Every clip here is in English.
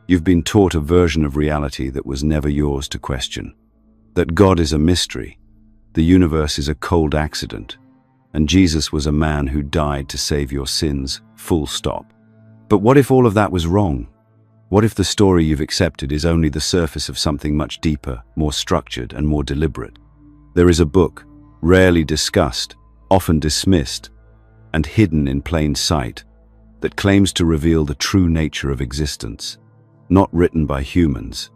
You've been taught a version of reality that was never yours to question. That God is a mystery, the universe is a cold accident, and Jesus was a man who died to save your sins, full stop. But what if all of that was wrong? What if the story you've accepted is only the surface of something much deeper, more structured, and more deliberate? There is a book, rarely discussed, often dismissed, and hidden in plain sight, that claims to reveal the true nature of existence, not written by humans,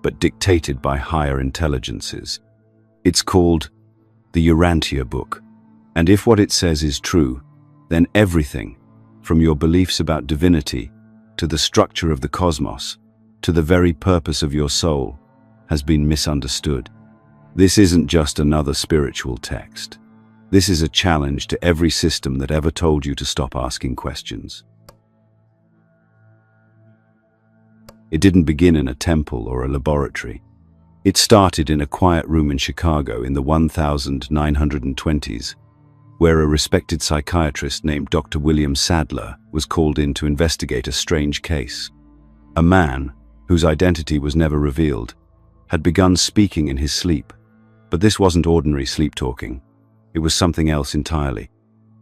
but dictated by higher intelligences. It's called the Yuran시아 book, and if what it says is true, then everything, from your beliefs about divinity, to the structure of the cosmos, to the very purpose of your soul, has been misunderstood. This isn't just another spiritual text. This is a challenge to every system that ever told you to stop asking questions. It didn't begin in a temple or a laboratory. It started in a quiet room in Chicago in the 1920s, where a respected psychiatrist named Dr. William Sadler was called in to investigate a strange case. A man, whose identity was never revealed, had begun speaking in his sleep. But this wasn't ordinary sleep talking. It was something else entirely.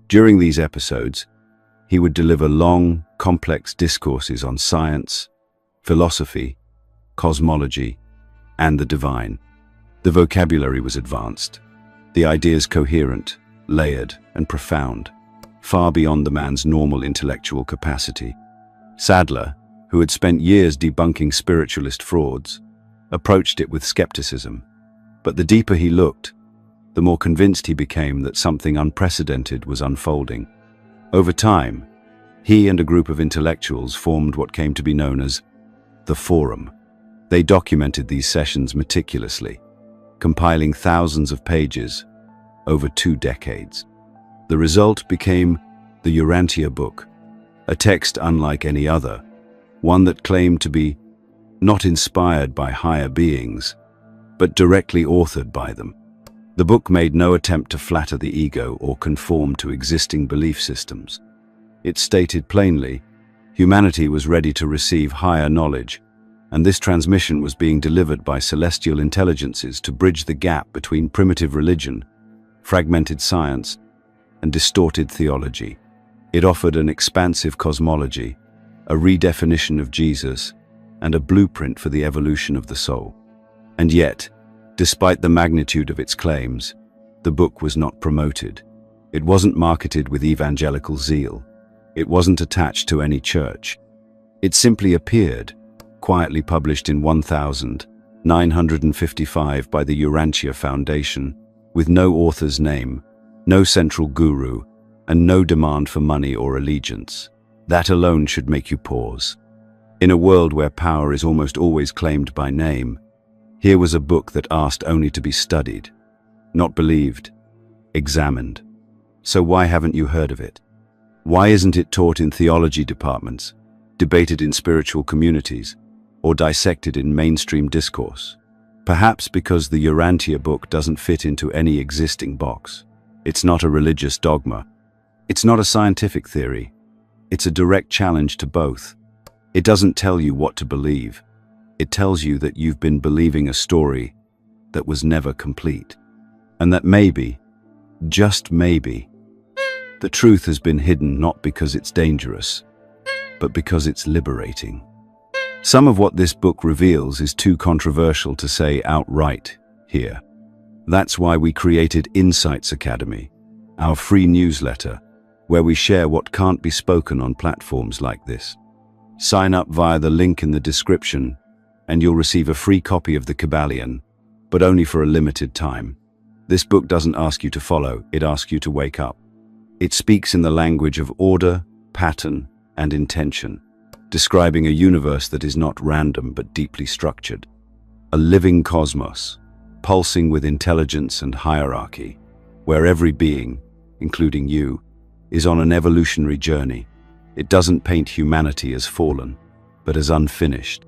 During these episodes, he would deliver long, complex discourses on science, philosophy, cosmology, and the divine. The vocabulary was advanced, the ideas coherent, layered, and profound, far beyond the man's normal intellectual capacity. Sadler, who had spent years debunking spiritualist frauds, approached it with skepticism. But the deeper he looked, the more convinced he became that something unprecedented was unfolding. Over time, he and a group of intellectuals formed what came to be known as the Forum. They documented these sessions meticulously, compiling thousands of pages over 2 decades. The result became the Yuran시아 book, a text unlike any other, one that claimed to be not inspired by higher beings, but directly authored by them. The book made no attempt to flatter the ego or conform to existing belief systems. It stated plainly, humanity was ready to receive higher knowledge, and this transmission was being delivered by celestial intelligences to bridge the gap between primitive religion, fragmented science, and distorted theology. It offered an expansive cosmology, a redefinition of Jesus, and a blueprint for the evolution of the soul. And yet, despite the magnitude of its claims, the book was not promoted. It wasn't marketed with evangelical zeal. It wasn't attached to any church. It simply appeared, quietly published in 1955 by the Yuran시아 Foundation, with no author's name, no central guru, and no demand for money or allegiance. That alone should make you pause. In a world where power is almost always claimed by name, here was a book that asked only to be studied, not believed, examined. So why haven't you heard of it? Why isn't it taught in theology departments, debated in spiritual communities, or dissected in mainstream discourse? Perhaps because the Yuran시아 book doesn't fit into any existing box. It's not a religious dogma. It's not a scientific theory. It's a direct challenge to both. It doesn't tell you what to believe. It tells you that you've been believing a story that was never complete. And that maybe, just maybe, the truth has been hidden not because it's dangerous, but because it's liberating. Some of what this book reveals is too controversial to say outright here. That's why we created Insights Academy, our free newsletter, where we share what can't be spoken on platforms like this. Sign up via the link in the description, and you'll receive a free copy of the Kybalion, but only for a limited time. This book doesn't ask you to follow, it asks you to wake up. It speaks in the language of order, pattern, and intention, describing a universe that is not random but deeply structured. A living cosmos, pulsing with intelligence and hierarchy, where every being, including you, is on an evolutionary journey. It doesn't paint humanity as fallen, but as unfinished.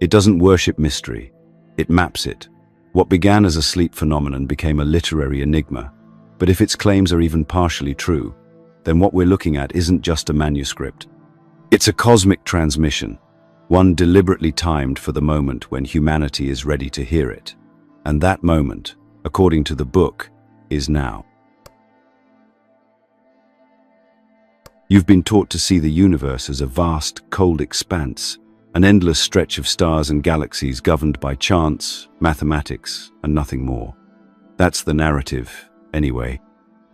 It doesn't worship mystery, it maps it. What began as a sleep phenomenon became a literary enigma. But if its claims are even partially true, then what we're looking at isn't just a manuscript. It's a cosmic transmission, one deliberately timed for the moment when humanity is ready to hear it. And that moment, according to the book, is now. You've been taught to see the universe as a vast, cold expanse, an endless stretch of stars and galaxies governed by chance, mathematics, and nothing more. That's the narrative, anyway.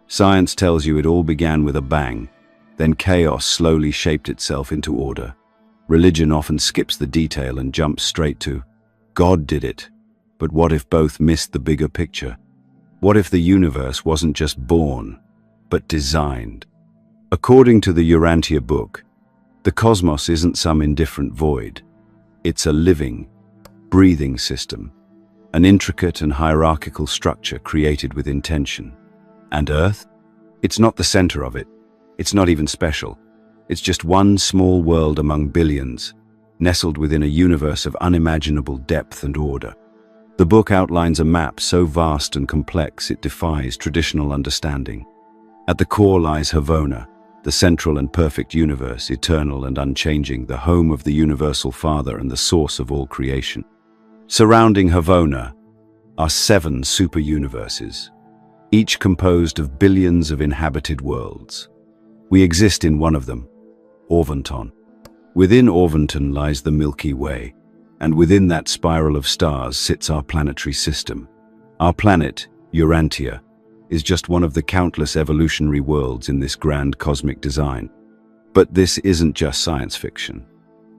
Science tells you it all began with a bang, then chaos slowly shaped itself into order. Religion often skips the detail and jumps straight to, God did it. But what if both missed the bigger picture? What if the universe wasn't just born, but designed? According to the Yuran시아 book, the cosmos isn't some indifferent void. It's a living, breathing system, an intricate and hierarchical structure created with intention. And Earth? It's not the center of it. It's not even special. It's just one small world among billions, nestled within a universe of unimaginable depth and order. The book outlines a map so vast and complex it defies traditional understanding. At the core lies Havona, the central and perfect universe, eternal and unchanging, the home of the universal Father and the source of all creation. Surrounding Havona are 7 super-universes, each composed of billions of inhabited worlds. We exist in one of them, Orvonton. Within Orvonton lies the Milky Way, and within that spiral of stars sits our planetary system. Our planet, Yuran시아, is just one of the countless evolutionary worlds in this grand cosmic design. But this isn't just science fiction.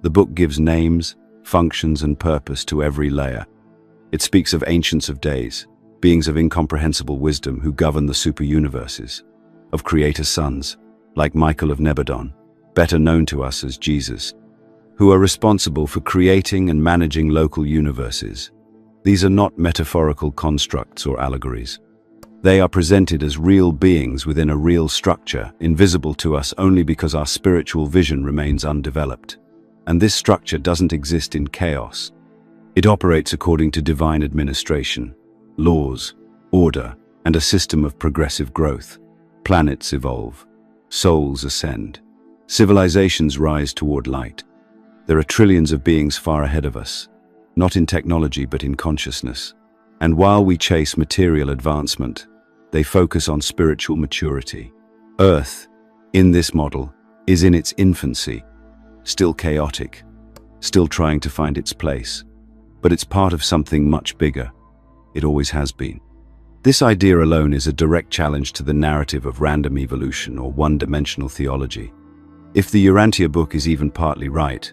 The book gives names, functions, and purpose to every layer. It speaks of ancients of days, beings of incomprehensible wisdom who govern the super-universes, of creator sons, like Michael of Nebadon, better known to us as Jesus, who are responsible for creating and managing local universes. These are not metaphorical constructs or allegories. They are presented as real beings within a real structure, invisible to us only because our spiritual vision remains undeveloped. And this structure doesn't exist in chaos. It operates according to divine administration, laws, order, and a system of progressive growth. Planets evolve, souls ascend, civilizations rise toward light. There are trillions of beings far ahead of us, not in technology but in consciousness. And while we chase material advancement, they focus on spiritual maturity. Earth, in this model, is in its infancy, still chaotic, still trying to find its place. But it's part of something much bigger. It always has been. This idea alone is a direct challenge to the narrative of random evolution or one-dimensional theology. If the Yuran시아 book is even partly right,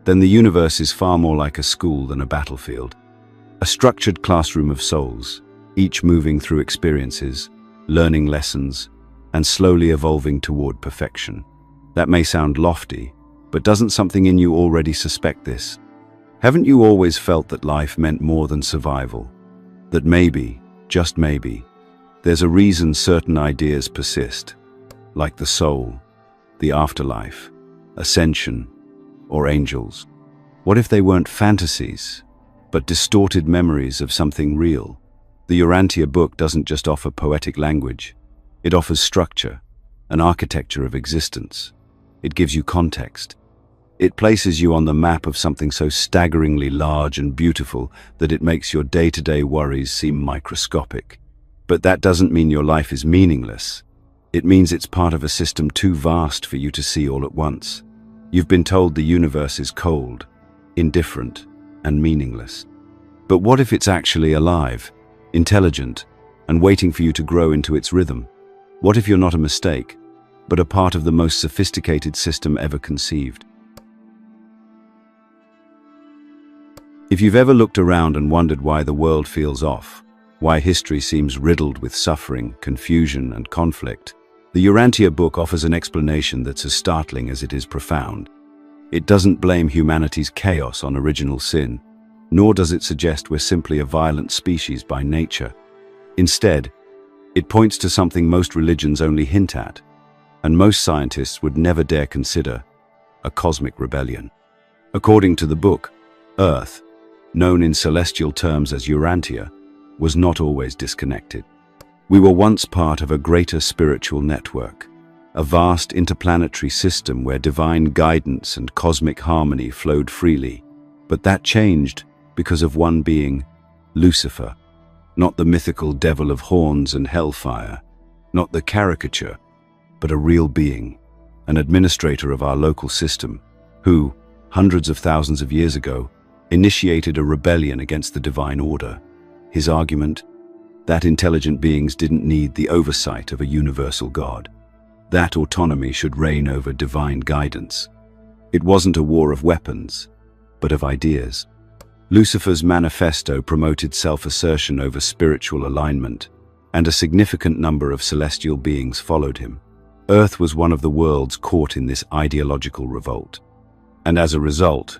then the universe is far more like a school than a battlefield. A structured classroom of souls, each moving through experiences, learning lessons, and slowly evolving toward perfection. That may sound lofty, but doesn't something in you already suspect this? Haven't you always felt that life meant more than survival? That maybe, just maybe, there's a reason certain ideas persist, like the soul, the afterlife, ascension, or angels? What if they weren't fantasies, but distorted memories of something real? The Yuran시아 book doesn't just offer poetic language. It offers structure, an architecture of existence. It gives you context. It places you on the map of something so staggeringly large and beautiful that it makes your day-to-day worries seem microscopic. But that doesn't mean your life is meaningless. It means it's part of a system too vast for you to see all at once. You've been told the universe is cold, indifferent, and meaningless. But what if it's actually alive, intelligent, and waiting for you to grow into its rhythm? What if you're not a mistake, but a part of the most sophisticated system ever conceived? If you've ever looked around and wondered why the world feels off, why history seems riddled with suffering, confusion, and conflict, the Yuran시아 book offers an explanation that's as startling as it is profound. It doesn't blame humanity's chaos on original sin, nor does it suggest we're simply a violent species by nature. Instead, it points to something most religions only hint at, and most scientists would never dare consider: a cosmic rebellion. According to the book, Earth, known in celestial terms as Yuran시아, was not always disconnected. We were once part of a greater spiritual network, a vast interplanetary system where divine guidance and cosmic harmony flowed freely. But that changed because of one being, Lucifer, not the mythical devil of horns and hellfire, not the caricature, but a real being, an administrator of our local system, who, hundreds of thousands of years ago, initiated a rebellion against the divine order. His argument? That intelligent beings didn't need the oversight of a universal God. That autonomy should reign over divine guidance. It wasn't a war of weapons, but of ideas. Lucifer's manifesto promoted self-assertion over spiritual alignment, and a significant number of celestial beings followed him. Earth was one of the worlds caught in this ideological revolt. And as a result,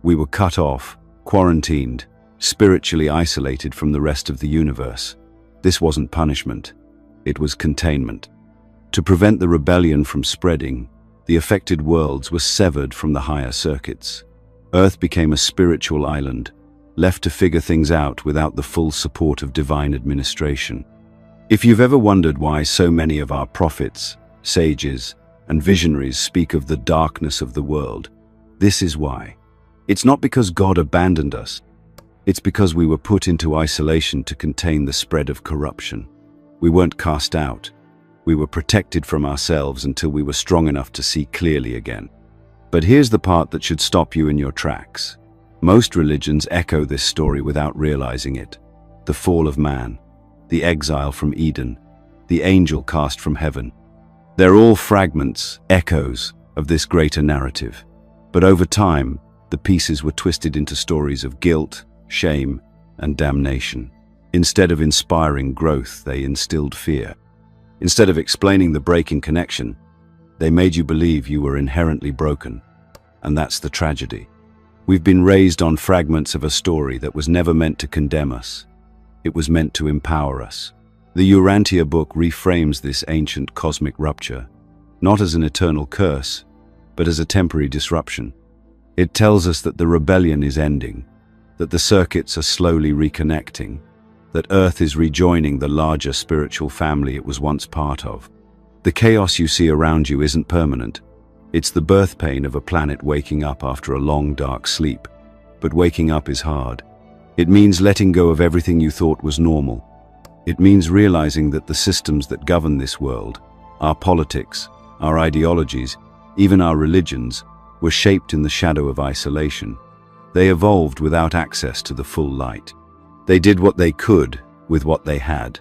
we were cut off, quarantined, spiritually isolated from the rest of the universe. This wasn't punishment, it was containment. To prevent the rebellion from spreading, the affected worlds were severed from the higher circuits. Earth became a spiritual island, left to figure things out without the full support of divine administration. If you've ever wondered why so many of our prophets, sages, and visionaries speak of the darkness of the world, this is why. It's not because God abandoned us. It's because we were put into isolation to contain the spread of corruption. We weren't cast out. We were protected from ourselves until we were strong enough to see clearly again. But here's the part that should stop you in your tracks. Most religions echo this story without realizing it. The fall of man, the exile from Eden, the angel cast from heaven. They're all fragments, echoes of this greater narrative. But over time, the pieces were twisted into stories of guilt, shame, and damnation. Instead of inspiring growth, they instilled fear. Instead of explaining the breaking connection, they made you believe you were inherently broken. And that's the tragedy. We've been raised on fragments of a story that was never meant to condemn us. It was meant to empower us. The Yuran시아 book reframes this ancient cosmic rupture, not as an eternal curse, but as a temporary disruption. It tells us that the rebellion is ending, that the circuits are slowly reconnecting, that Earth is rejoining the larger spiritual family it was once part of. The chaos you see around you isn't permanent. It's the birth pain of a planet waking up after a long, dark sleep. But waking up is hard. It means letting go of everything you thought was normal. It means realizing that the systems that govern this world, our politics, our ideologies, even our religions, were shaped in the shadow of isolation. They evolved without access to the full light. They did what they could with what they had.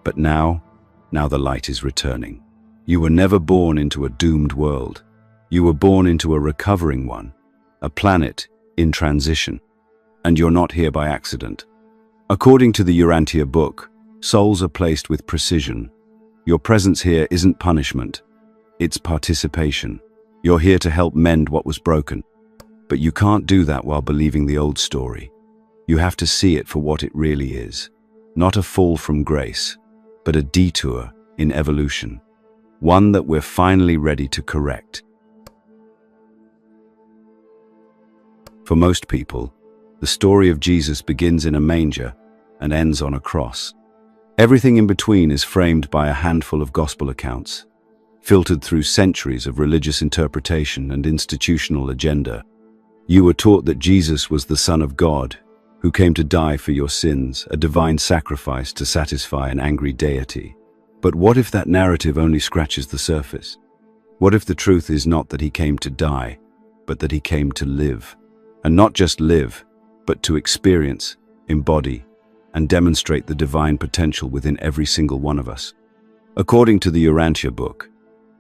But now the light is returning. You were never born into a doomed world. You were born into a recovering one, a planet in transition. And you're not here by accident. According to the Yuran시아 book, souls are placed with precision. Your presence here isn't punishment, it's participation. You're here to help mend what was broken. But you can't do that while believing the old story. You have to see it for what it really is. Not a fall from grace, but a detour in evolution. One that we're finally ready to correct. For most people, the story of Jesus begins in a manger and ends on a cross. Everything in between is framed by a handful of gospel accounts, filtered through centuries of religious interpretation and institutional agenda. You were taught that Jesus was the Son of God, who came to die for your sins, a divine sacrifice to satisfy an angry deity. But what if that narrative only scratches the surface? What if the truth is not that he came to die, but that he came to live? And not just live, but to experience, embody, and demonstrate the divine potential within every single one of us. According to the Yuran시아 book,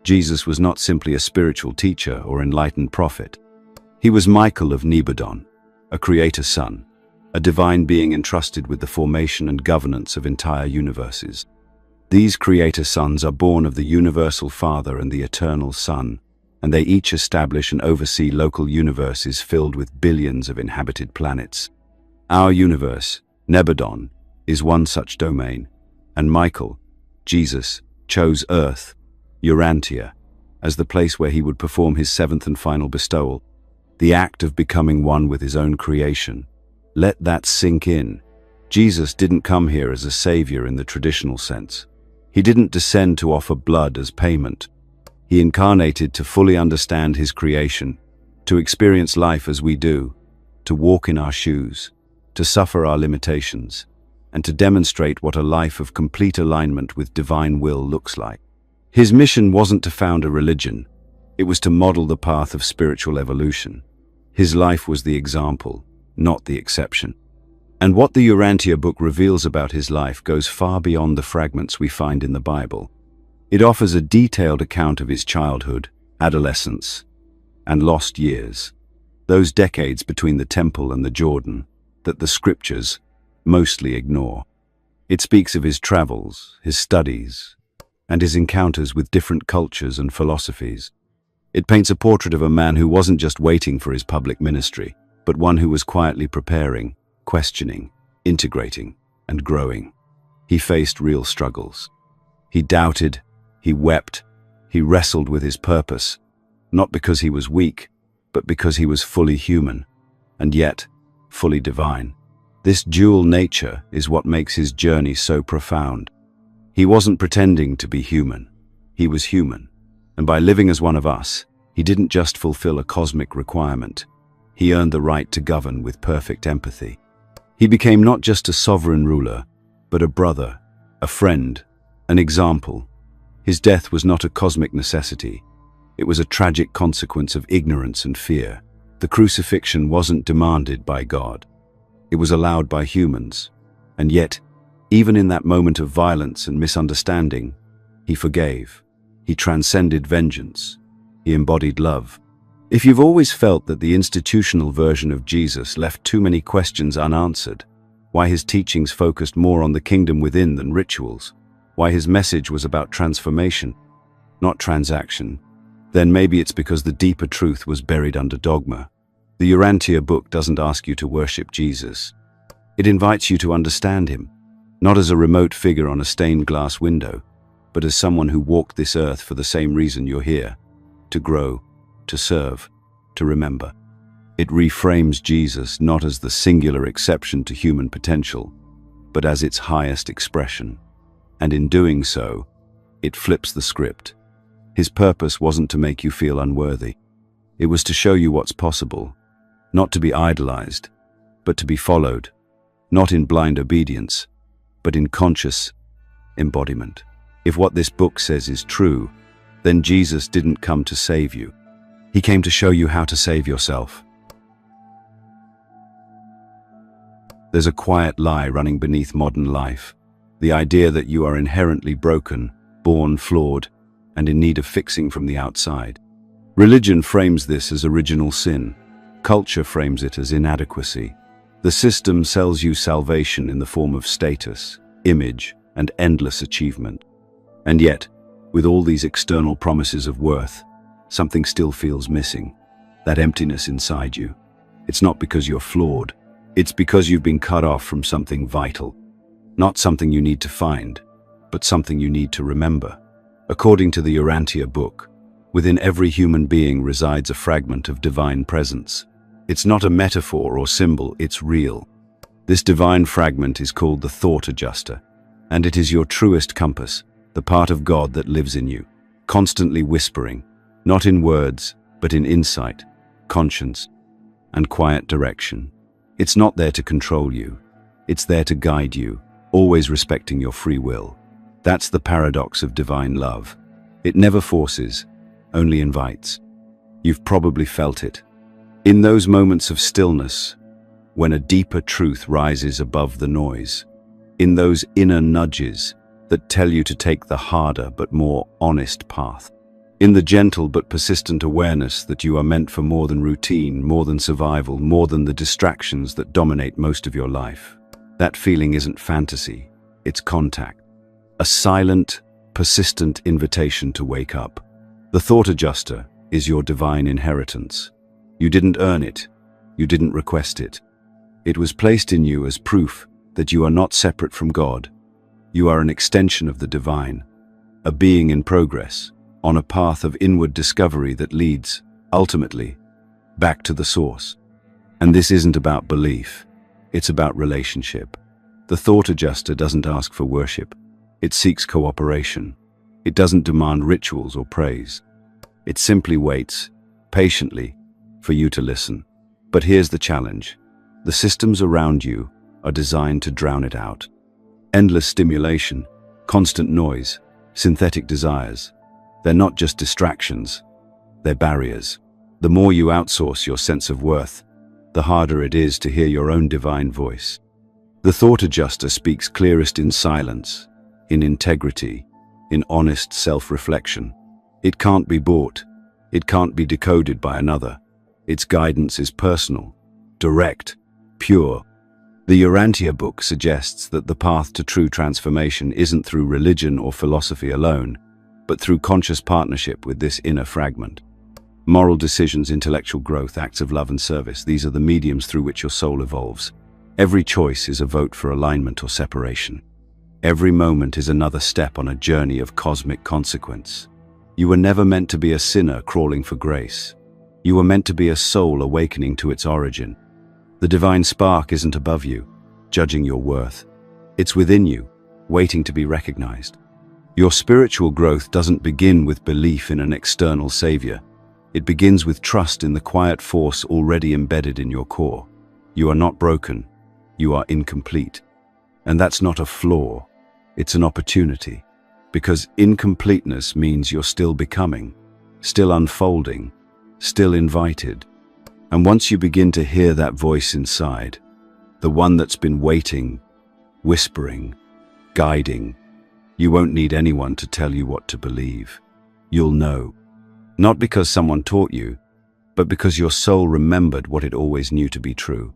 Jesus was not simply a spiritual teacher or enlightened prophet. He was Michael of Nebadon, a creator son, a divine being entrusted with the formation and governance of entire universes. These creator sons are born of the universal Father and the eternal Son, and they each establish and oversee local universes filled with billions of inhabited planets. Our universe, Nebadon, is one such domain, and Michael, Jesus, chose Earth, Yuran시아, as the place where he would perform his seventh and final bestowal, the act of becoming one with his own creation. Let that sink in. Jesus didn't come here as a savior in the traditional sense. He didn't descend to offer blood as payment. He incarnated to fully understand his creation, to experience life as we do, to walk in our shoes, to suffer our limitations, and to demonstrate what a life of complete alignment with divine will looks like. His mission wasn't to found a religion, it was to model the path of spiritual evolution. His life was the example, not the exception. And what the Yuran시아 book reveals about his life goes far beyond the fragments we find in the Bible. It offers a detailed account of his childhood, adolescence, and lost years, those decades between the temple and the Jordan that the scriptures mostly ignore. It speaks of his travels, his studies, and his encounters with different cultures and philosophies. It paints a portrait of a man who wasn't just waiting for his public ministry, but one who was quietly preparing, questioning, integrating, and growing. He faced real struggles. He doubted, he wept, he wrestled with his purpose, not because he was weak, but because he was fully human, and yet fully divine. This dual nature is what makes his journey so profound. He wasn't pretending to be human. He was human. And by living as one of us, he didn't just fulfill a cosmic requirement. He earned the right to govern with perfect empathy. He became not just a sovereign ruler, but a brother, a friend, an example. His death was not a cosmic necessity. It was a tragic consequence of ignorance and fear. The crucifixion wasn't demanded by God. It was allowed by humans. And yet, even in that moment of violence and misunderstanding, he forgave. He transcended vengeance. He embodied love. If you've always felt that the institutional version of Jesus left too many questions unanswered, why his teachings focused more on the kingdom within than rituals, why his message was about transformation, not transaction, then maybe it's because the deeper truth was buried under dogma. The Yuran시아 book doesn't ask you to worship Jesus. It invites you to understand him, not as a remote figure on a stained glass window, but as someone who walked this earth for the same reason you're here, to grow, to serve, to remember. It reframes Jesus not as the singular exception to human potential, but as its highest expression. And in doing so, it flips the script. His purpose wasn't to make you feel unworthy. It was to show you what's possible, not to be idolized, but to be followed, not in blind obedience, but in conscious embodiment. If what this book says is true, then Jesus didn't come to save you. He came to show you how to save yourself. There's a quiet lie running beneath modern life. The idea that you are inherently broken, born flawed, and in need of fixing from the outside. Religion frames this as original sin. Culture frames it as inadequacy. The system sells you salvation in the form of status, image, and endless achievement. And yet, with all these external promises of worth, something still feels missing. That emptiness inside you. It's not because you're flawed. It's because you've been cut off from something vital. Not something you need to find, but something you need to remember. According to the Yuran시아 book, within every human being resides a fragment of divine presence. It's not a metaphor or symbol, it's real. This divine fragment is called the thought adjuster, and it is your truest compass, the part of God that lives in you, constantly whispering, not in words, but in insight, conscience, and quiet direction. It's not there to control you. It's there to guide you, always respecting your free will. That's the paradox of divine love. It never forces, only invites. You've probably felt it. In those moments of stillness, when a deeper truth rises above the noise. In those inner nudges that tell you to take the harder but more honest path. In the gentle but persistent awareness that you are meant for more than routine, more than survival, more than the distractions that dominate most of your life. That feeling isn't fantasy, it's contact. A silent, persistent invitation to wake up. The thought adjuster is your divine inheritance. You didn't earn it, you didn't request it. It was placed in you as proof that you are not separate from God. You are an extension of the divine, a being in progress, on a path of inward discovery that leads, ultimately, back to the source. And this isn't about belief, it's about relationship. The thought adjuster doesn't ask for worship, it seeks cooperation. It doesn't demand rituals or praise. It simply waits, patiently, for you to listen. But here's the challenge. The systems around you are designed to drown it out. Endless stimulation, constant noise, synthetic desires. They're not just distractions, they're barriers. The more you outsource your sense of worth, the harder it is to hear your own divine voice. The thought adjuster speaks clearest in silence, in integrity, in honest self-reflection. It can't be bought. It can't be decoded by another. Its guidance is personal, direct, pure. The Yuran시아 book suggests that the path to true transformation isn't through religion or philosophy alone, but through conscious partnership with this inner fragment. Moral decisions, intellectual growth, acts of love and service, these are the mediums through which your soul evolves. Every choice is a vote for alignment or separation. Every moment is another step on a journey of cosmic consequence. You were never meant to be a sinner crawling for grace. You were meant to be a soul awakening to its origin. The divine spark isn't above you, judging your worth. It's within you, waiting to be recognized. Your spiritual growth doesn't begin with belief in an external savior. It begins with trust in the quiet force already embedded in your core. You are not broken. You are incomplete. And that's not a flaw. It's an opportunity. Because incompleteness means you're still becoming, still unfolding, still invited. And once you begin to hear that voice inside, the one that's been waiting, whispering, guiding, you won't need anyone to tell you what to believe. You'll know. Not because someone taught you, but because your soul remembered what it always knew to be true.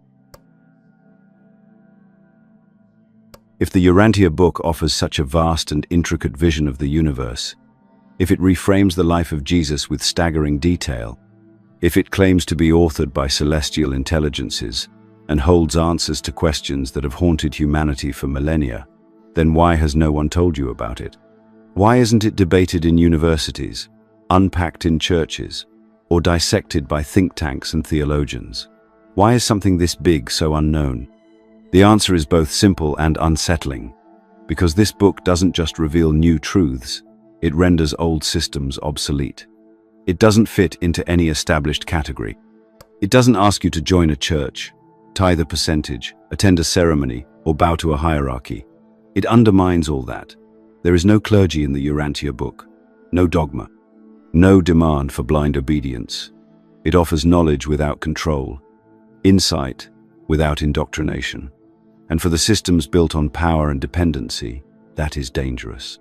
If the Yuran시아 book offers such a vast and intricate vision of the universe, if it reframes the life of Jesus with staggering detail, if it claims to be authored by celestial intelligences and holds answers to questions that have haunted humanity for millennia, then why has no one told you about it? Why isn't it debated in universities, unpacked in churches, or dissected by think tanks and theologians? Why is something this big so unknown? The answer is both simple and unsettling, because this book doesn't just reveal new truths, it renders old systems obsolete. It doesn't fit into any established category. It doesn't ask you to join a church, tithe a percentage, attend a ceremony, or bow to a hierarchy. It undermines all that. There is no clergy in the Yuran시아 book, no dogma, no demand for blind obedience. It offers knowledge without control, insight without indoctrination. And for the systems built on power and dependency, that is dangerous.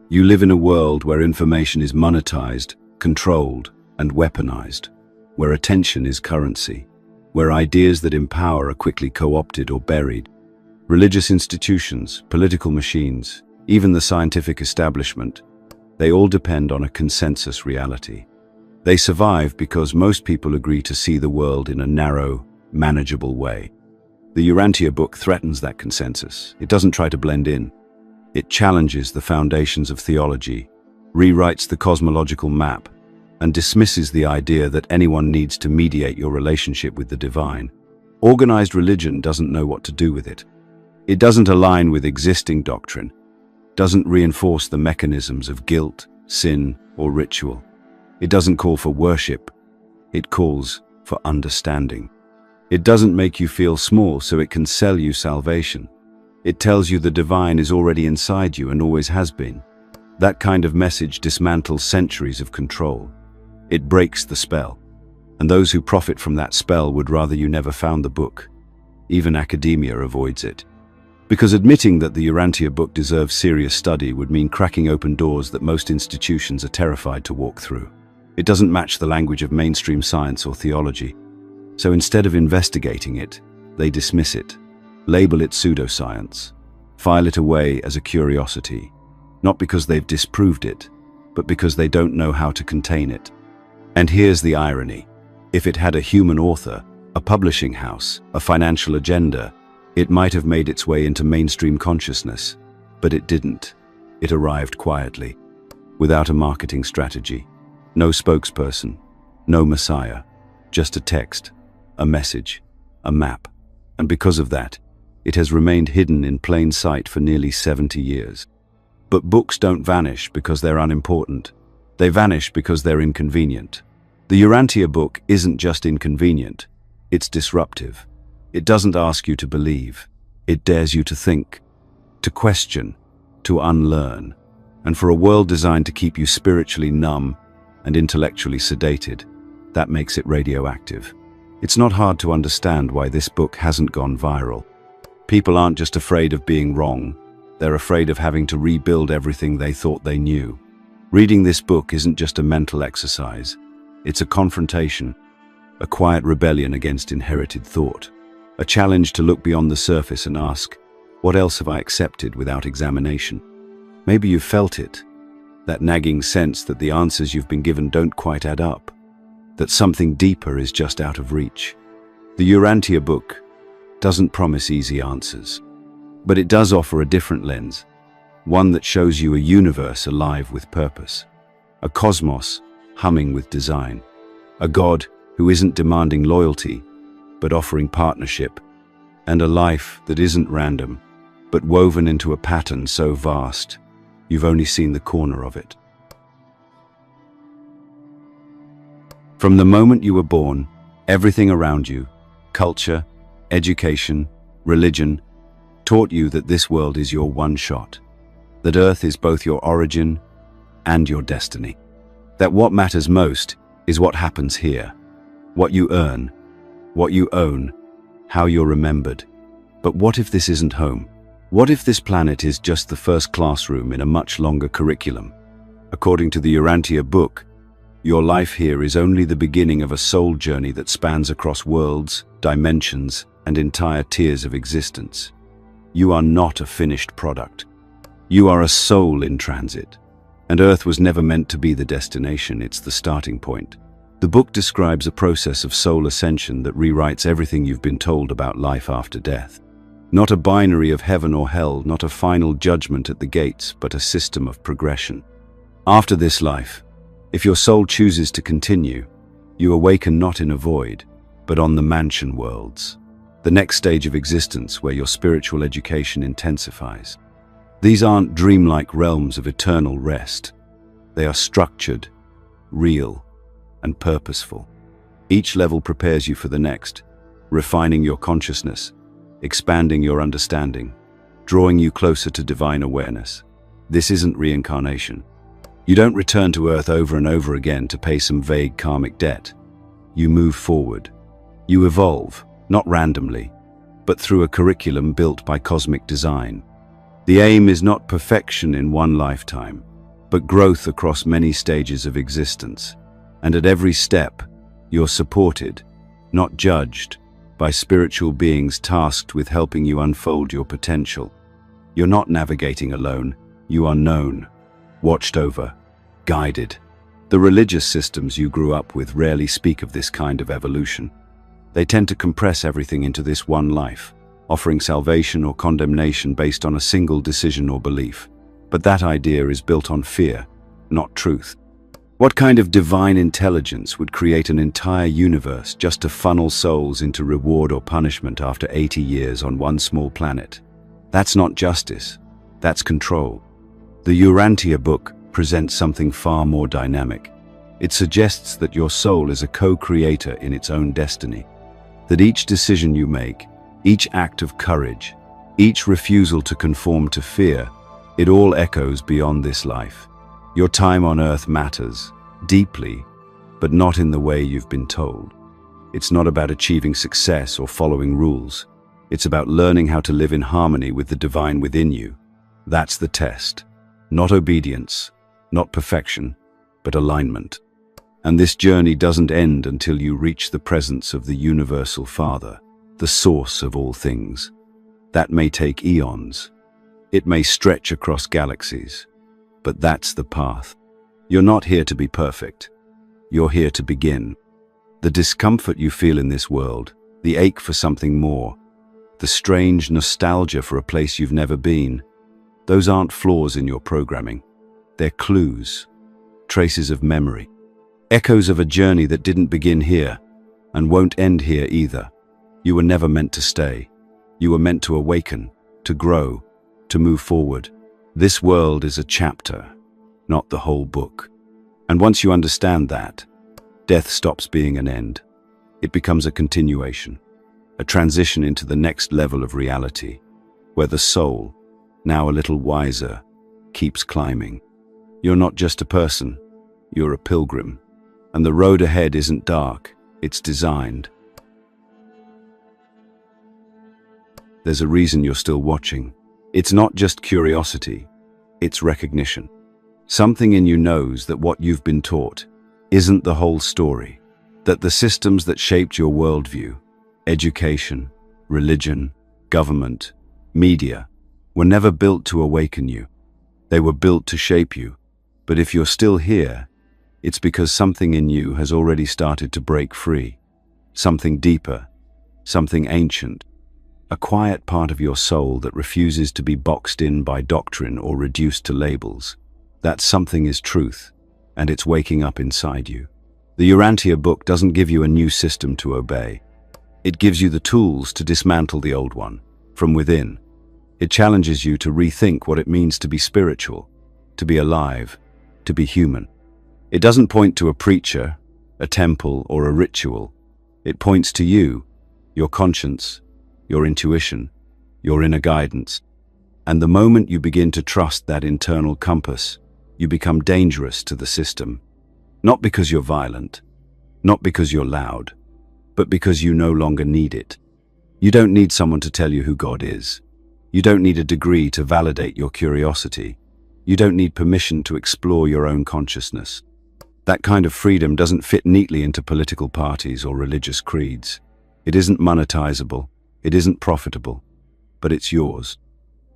You live in a world where information is monetized, controlled, and weaponized, where attention is currency, where ideas that empower are quickly co-opted or buried. Religious institutions, political machines, even the scientific establishment, they all depend on a consensus reality. They survive because most people agree to see the world in a narrow, manageable way. The Yuran시아 book threatens that consensus. It doesn't try to blend in. It challenges the foundations of theology, rewrites the cosmological map, and dismisses the idea that anyone needs to mediate your relationship with the divine. Organized religion doesn't know what to do with it. It doesn't align with existing doctrine, doesn't reinforce the mechanisms of guilt, sin, or ritual. It doesn't call for worship. It calls for understanding. It doesn't make you feel small so it can sell you salvation. It tells you the divine is already inside you and always has been. That kind of message dismantles centuries of control. It breaks the spell. And those who profit from that spell would rather you never found the book. Even academia avoids it. Because admitting that the Yuran시아 book deserves serious study would mean cracking open doors that most institutions are terrified to walk through. It doesn't match the language of mainstream science or theology. So instead of investigating it, they dismiss it, label it pseudoscience, file it away as a curiosity, not because they've disproved it, but because they don't know how to contain it. And here's the irony. If it had a human author, a publishing house, a financial agenda, it might have made its way into mainstream consciousness, but it didn't. It arrived quietly, without a marketing strategy, no spokesperson, no messiah, just a text, a message, a map. And because of that, it has remained hidden in plain sight for nearly 70 years. But books don't vanish because they're unimportant. They vanish because they're inconvenient. The Yurantia book isn't just inconvenient, it's disruptive. It doesn't ask you to believe. It dares you to think, to question, to unlearn. And for a world designed to keep you spiritually numb and intellectually sedated, that makes it radioactive. It's not hard to understand why this book hasn't gone viral. People aren't just afraid of being wrong, they're afraid of having to rebuild everything they thought they knew. Reading this book isn't just a mental exercise, it's a confrontation, a quiet rebellion against inherited thought, a challenge to look beyond the surface and ask, what else have I accepted without examination? Maybe you've felt it, that nagging sense that the answers you've been given don't quite add up, that something deeper is just out of reach. The Yurantia book doesn't promise easy answers, but it does offer a different lens, one that shows you a universe alive with purpose, a cosmos humming with design, a God who isn't demanding loyalty, but offering partnership, and a life that isn't random, but woven into a pattern so vast, you've only seen the corner of it. From the moment you were born, everything around you, culture, education, religion, taught you that this world is your one shot, that Earth is both your origin and your destiny, that what matters most is what happens here, what you earn, what you own, how you're remembered. But what if this isn't home? What if this planet is just the first classroom in a much longer curriculum? According to the Yurantia book, your life here is only the beginning of a soul journey that spans across worlds, dimensions, and entire tiers of existence. You are not a finished product. You are a soul in transit. And Earth was never meant to be the destination, it's the starting point. The book describes a process of soul ascension that rewrites everything you've been told about life after death. Not a binary of heaven or hell, not a final judgment at the gates, but a system of progression. After this life, if your soul chooses to continue, you awaken not in a void, but on the mansion worlds, the next stage of existence where your spiritual education intensifies. These aren't dreamlike realms of eternal rest. They are structured, real, and purposeful. Each level prepares you for the next, refining your consciousness, expanding your understanding, drawing you closer to divine awareness. This isn't reincarnation. You don't return to Earth over and over again to pay some vague karmic debt. You move forward. You evolve, not randomly, but through a curriculum built by cosmic design. The aim is not perfection in one lifetime, but growth across many stages of existence. And at every step, you're supported, not judged, by spiritual beings tasked with helping you unfold your potential. You're not navigating alone, you are known, watched over, guided. The religious systems you grew up with rarely speak of this kind of evolution. They tend to compress everything into this one life, offering salvation or condemnation based on a single decision or belief. But that idea is built on fear, not truth. What kind of divine intelligence would create an entire universe just to funnel souls into reward or punishment after 80 years on one small planet? That's not justice, that's control. The Yurantia book presents something far more dynamic. It suggests that your soul is a co-creator in its own destiny, that each decision you make, each act of courage, each refusal to conform to fear, it all echoes beyond this life. Your time on Earth matters, deeply, but not in the way you've been told. It's not about achieving success or following rules. It's about learning how to live in harmony with the divine within you. That's the test. Not obedience, not perfection, but alignment. And this journey doesn't end until you reach the presence of the Universal Father, the source of all things. That may take eons. It may stretch across galaxies. But that's the path. You're not here to be perfect. You're here to begin. The discomfort you feel in this world, the ache for something more, the strange nostalgia for a place you've never been, those aren't flaws in your programming. They're clues, traces of memory, echoes of a journey that didn't begin here and won't end here either. You were never meant to stay. You were meant to awaken, to grow, to move forward. This world is a chapter, not the whole book. And once you understand that, death stops being an end. It becomes a continuation, a transition into the next level of reality, where the soul, now a little wiser, keeps climbing. You're not just a person, you're a pilgrim. And the road ahead isn't dark, it's designed. There's a reason you're still watching. It's not just curiosity, it's recognition. Something in you knows that what you've been taught isn't the whole story, that the systems that shaped your worldview, education, religion, government, media, were never built to awaken you. They were built to shape you. But if you're still here, it's because something in you has already started to break free. Something deeper, something ancient, a quiet part of your soul that refuses to be boxed in by doctrine or reduced to labels. That something is truth, and it's waking up inside you. The Yuran시아 book doesn't give you a new system to obey. It gives you the tools to dismantle the old one, from within. It challenges you to rethink what it means to be spiritual, to be alive, to be human. It doesn't point to a preacher, a temple, or a ritual. It points to you, your conscience, your intuition, your inner guidance. And the moment you begin to trust that internal compass, you become dangerous to the system. Not because you're violent, not because you're loud, but because you no longer need it. You don't need someone to tell you who God is. You don't need a degree to validate your curiosity. You don't need permission to explore your own consciousness. That kind of freedom doesn't fit neatly into political parties or religious creeds. It isn't monetizable. It isn't profitable, but it's yours.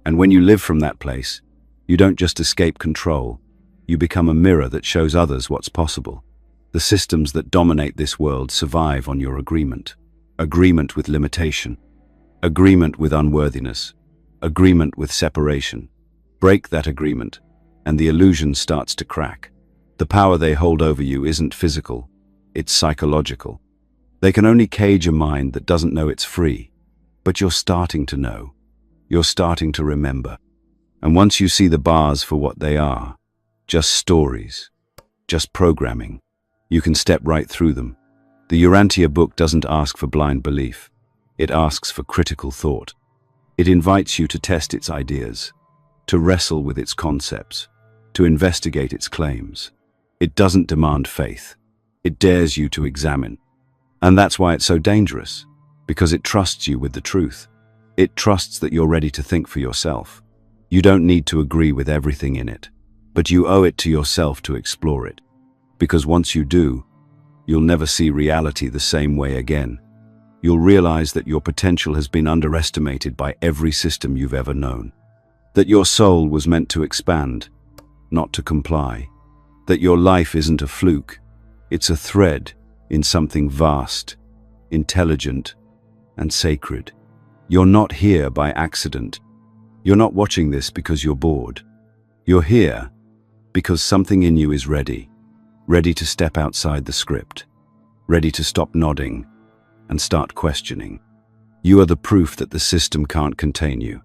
And when you live from that place, you don't just escape control. You become a mirror that shows others what's possible. The systems that dominate this world survive on your agreement. Agreement with limitation. Agreement with unworthiness. Agreement with separation. Break that agreement, and the illusion starts to crack. The power they hold over you isn't physical, it's psychological. They can only cage a mind that doesn't know it's free. But you're starting to know. You're starting to remember. And once you see the bars for what they are, just stories, just programming, you can step right through them. The Yuran시아 book doesn't ask for blind belief. It asks for critical thought. It invites you to test its ideas, to wrestle with its concepts, to investigate its claims. It doesn't demand faith. It dares you to examine. And that's why it's so dangerous. Because it trusts you with the truth. It trusts that you're ready to think for yourself. You don't need to agree with everything in it, but you owe it to yourself to explore it. Because once you do, you'll never see reality the same way again. You'll realize that your potential has been underestimated by every system you've ever known. That your soul was meant to expand, not to comply. That your life isn't a fluke. It's a thread in something vast, intelligent, and sacred. You're not here by accident. You're not watching this because you're bored. You're here because something in you is ready to step outside the script, ready to stop nodding and start questioning. You are the proof that the system can't contain you,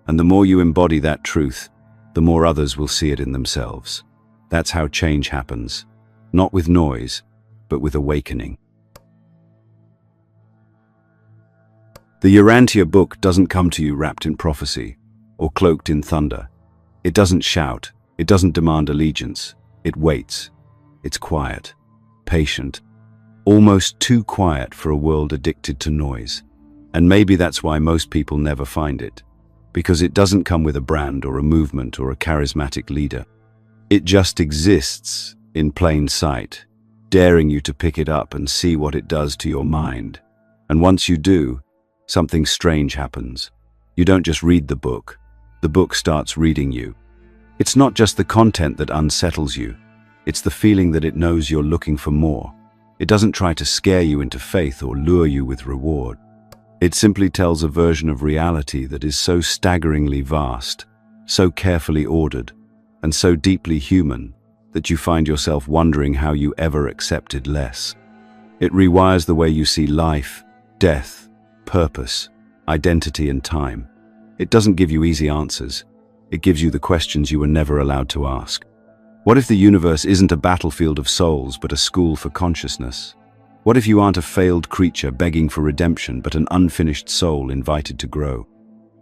and the more you embody that truth, the more others will see it in themselves. That's how change happens, not with noise, but with awakening. The Yuran시아 book doesn't come to you wrapped in prophecy or cloaked in thunder. It doesn't shout. It doesn't demand allegiance. It waits. It's quiet, patient, almost too quiet for a world addicted to noise. And maybe that's why most people never find it, because it doesn't come with a brand or a movement or a charismatic leader. It just exists in plain sight, daring you to pick it up and see what it does to your mind. And once you do, something strange happens. You don't just read the book starts reading you. It's not just the content that unsettles you, it's the feeling that it knows you're looking for more. It doesn't try to scare you into faith or lure you with reward. It simply tells a version of reality that is so staggeringly vast, so carefully ordered, and so deeply human that you find yourself wondering how you ever accepted less. It rewires the way you see life, death, purpose, identity, and time. It doesn't give you easy answers. It gives you the questions you were never allowed to ask. What if the universe isn't a battlefield of souls but a school for consciousness? What if you aren't a failed creature begging for redemption but an unfinished soul invited to grow?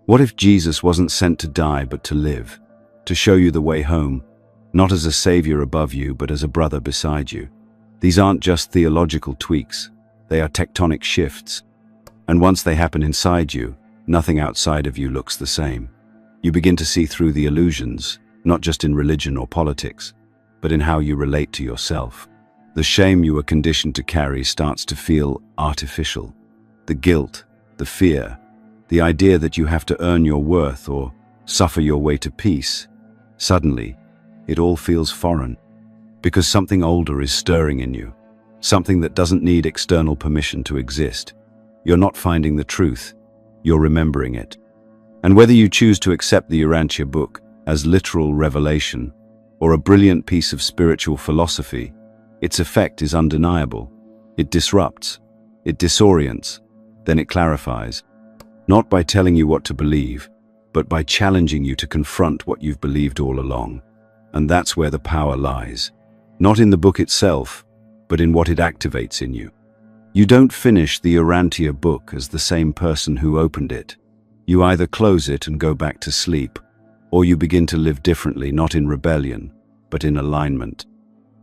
What if Jesus wasn't sent to die but to live, to show you the way home, not as a savior above you but as a brother beside you? These aren't just theological tweaks, they are tectonic shifts. And once they happen inside you, nothing outside of you looks the same. You begin to see through the illusions, not just in religion or politics, but in how you relate to yourself. The shame you were conditioned to carry starts to feel artificial. The guilt, the fear, the idea that you have to earn your worth or suffer your way to peace. Suddenly, it all feels foreign, because something older is stirring in you, something that doesn't need external permission to exist. You're not finding the truth, you're remembering it. And whether you choose to accept the Yuranshia book as literal revelation or a brilliant piece of spiritual philosophy, its effect is undeniable. It disrupts, it disorients, then it clarifies. Not by telling you what to believe, but by challenging you to confront what you've believed all along. And that's where the power lies. Not in the book itself, but in what it activates in you. You don't finish the Yuranshia book as the same person who opened it. You either close it and go back to sleep, or you begin to live differently, not in rebellion, but in alignment.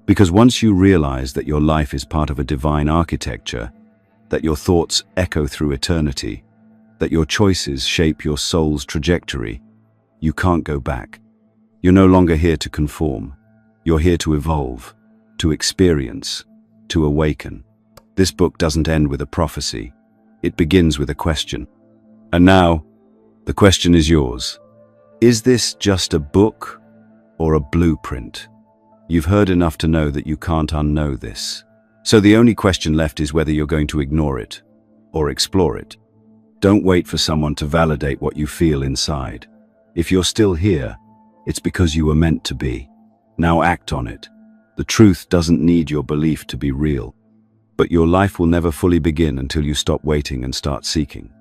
Because once you realize that your life is part of a divine architecture, that your thoughts echo through eternity, that your choices shape your soul's trajectory, you can't go back. You're no longer here to conform. You're here to evolve, to experience, to awaken. This book doesn't end with a prophecy. It begins with a question. And now, the question is yours. Is this just a book or a blueprint? You've heard enough to know that you can't unknow this. So the only question left is whether you're going to ignore it or explore it. Don't wait for someone to validate what you feel inside. If you're still here, it's because you were meant to be. Now act on it. The truth doesn't need your belief to be real. But your life will never fully begin until you stop waiting and start seeking.